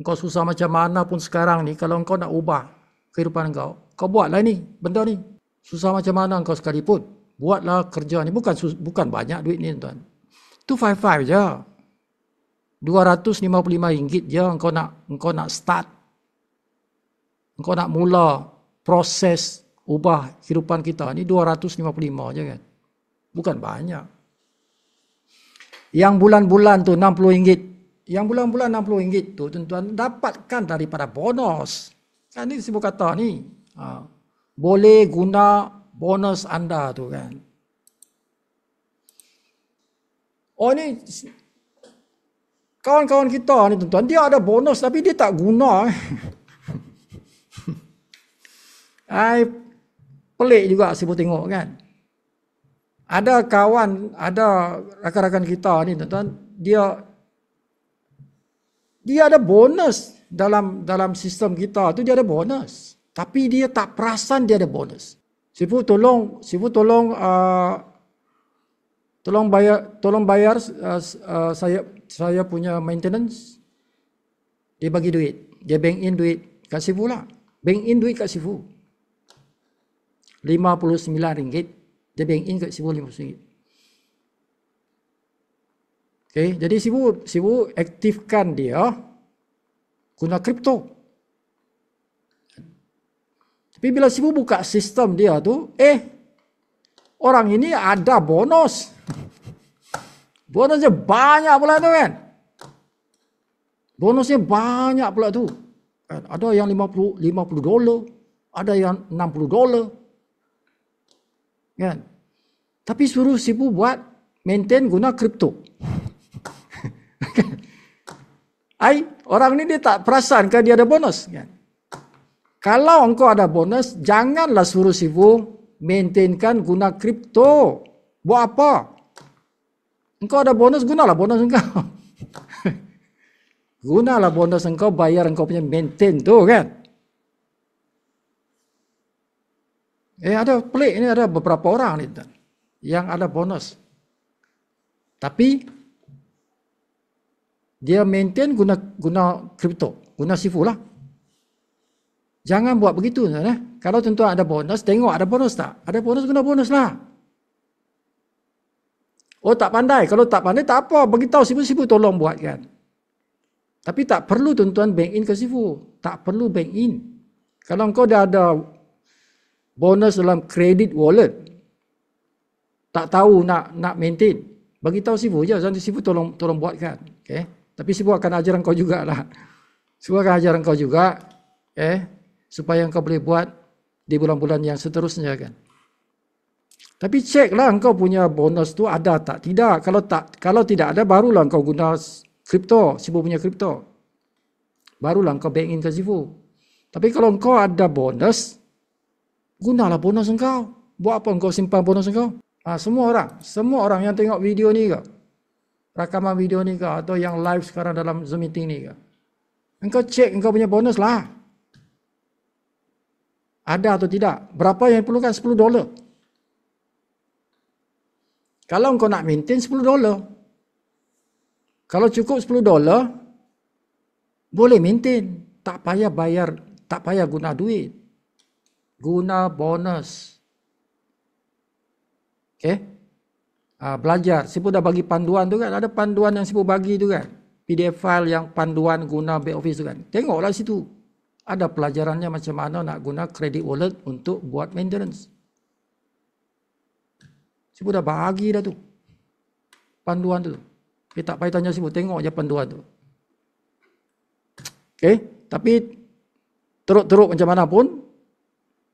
Engkau susah macam mana pun sekarang ni, kalau engkau nak ubah kehidupan kau buatlah ni, benda ni. Susah macam mana engkau sekalipun, buatlah kerja ni. Bukan banyak duit ni tuan. Tu 5-5 je. RM255 je engkau nak start. Engkau nak mula proses ubah kehidupan kita ni 255 je kan. Bukan banyak. Yang bulan-bulan tu RM60. Yang bulan-bulan RM60 tu tuan-tuan dapatkan daripada bonus. Kan ni sibuk kata ni. Boleh guna bonus anda tu kan. Oh ni kawan-kawan kita ni tuan-tuan, dia ada bonus tapi dia tak guna. Pelik juga sibuk tengok kan. Ada kawan, ada rakan-rakan kita ni tuan-tuan, dia ada bonus dalam sistem kita tu, dia ada bonus. Tapi dia tak perasan dia ada bonus. Sifu tolong bayar saya punya maintenance. Dia bagi duit, dia bank in duit kat Sifu lah. Bank in duit kat Sifu. RM59. Dia bank in kat Sifu RM59. Okay, jadi Sifu aktifkan dia guna kripto. Tapi bila Sifu buka sistem dia tu, orang ini ada bonus. Bonusnya banyak pula tu kan. Bonusnya banyak pula tu. Ada yang $50, ada yang $60. Kan? Tapi suruh Sifu buat maintain guna kripto. Orang ni dia tak perasan kan dia ada bonus kan. Kalau engkau ada bonus, janganlah suruh Sifu maintainkan guna kripto. Buat apa? Engkau ada bonus, gunalah bonus engkau. Gunalah bonus engkau, bayar engkau punya maintain tu kan. Ada pelik ni, ada beberapa orang ni yang ada bonus. Tapi dia maintain guna kripto, guna Sifu lah. Jangan buat begitu. Kalau tuan-tuan ada bonus, tengok ada bonus tak? Ada bonus, guna bonus lah. Oh tak pandai, kalau tak pandai tak apa, beritahu Sifu tolong buat kan. Tapi tak perlu tuan-tuan bank in ke Sifu. Tak perlu bank in. Kalau engkau dah ada bonus dalam credit wallet, tak tahu nak maintain, bagi tahu Sifu je, nanti Sifu tolong buatkan. Okay? Tapi Sifu akan ajar engkau jugalah. Sifu akan ajar engkau juga, supaya engkau boleh buat di bulan-bulan yang seterusnya kan. Tapi ceklah engkau punya bonus tu ada tak? Tidak. Kalau tidak ada, barulah engkau guna kripto, Sifu punya kripto. Barulah engkau bank in ke Sifu. Tapi kalau engkau ada bonus, gunalah bonus engkau. Buat apa engkau simpan bonus engkau? Semua orang yang tengok video ni ke, rakaman video ni ke, atau yang live sekarang dalam Zoom meeting ni ke, engkau cek engkau punya bonus lah. ada atau tidak. Berapa yang perlukan? $10. Kalau kau nak maintain $10. Kalau cukup $10, boleh maintain. Tak payah bayar, tak payah guna duit. Guna bonus. Okay? Belajar. Sipu dah bagi panduan tu kan. Ada panduan yang Sipu bagi tu kan. PDF file yang panduan guna back office tu kan. Tengoklah situ. Ada pelajarannya macam mana nak guna credit wallet untuk buat maintenance. Sipu dah bagi dah tu. Panduan tu. Tak payah tanya Sipu. Tengok je panduan tu. Okay. Tapi teruk-teruk macam mana pun,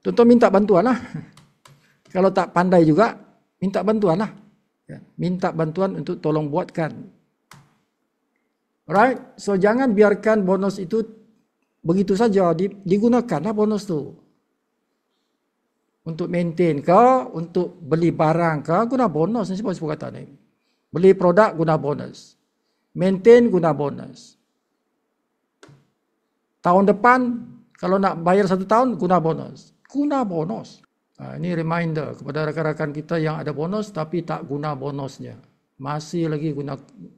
tuan-tuan minta bantuan lah. Kalau tak pandai juga, minta bantuan lah. Minta bantuan untuk tolong buatkan. Alright, so jangan biarkan bonus itu begitu saja. Digunakanlah bonus tu. Untuk maintain ke, untuk beli barang ke, guna bonus. Siapa kata ni? Beli produk, guna bonus. Maintain, guna bonus. Tahun depan, kalau nak bayar 1 tahun, guna bonus. Guna bonus. Ini reminder kepada rakan-rakan kita yang ada bonus tapi tak guna bonusnya. Masih lagi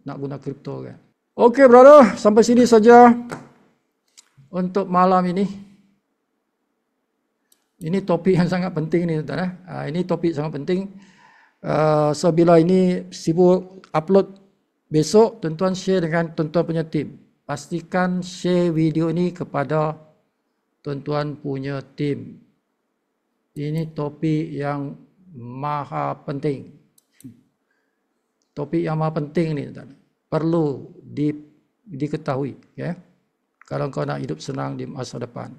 nak guna kripto kan. Okey brother, sampai sini saja untuk malam ini. Ini topik yang sangat penting ni tuan. Ini topik sangat penting. So bila ini Sipu upload besok, tuan-tuan share dengan tuan-tuan punya team. Pastikan share video ini kepada tuan-tuan punya tim. Ini topik yang maha penting. Topik yang maha penting ni tuan. Perlu diketahui. Ya? Kalau kau nak hidup senang di masa depan.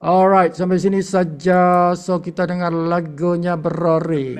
Alright, sampai sini saja. So kita dengar lagunya Berori.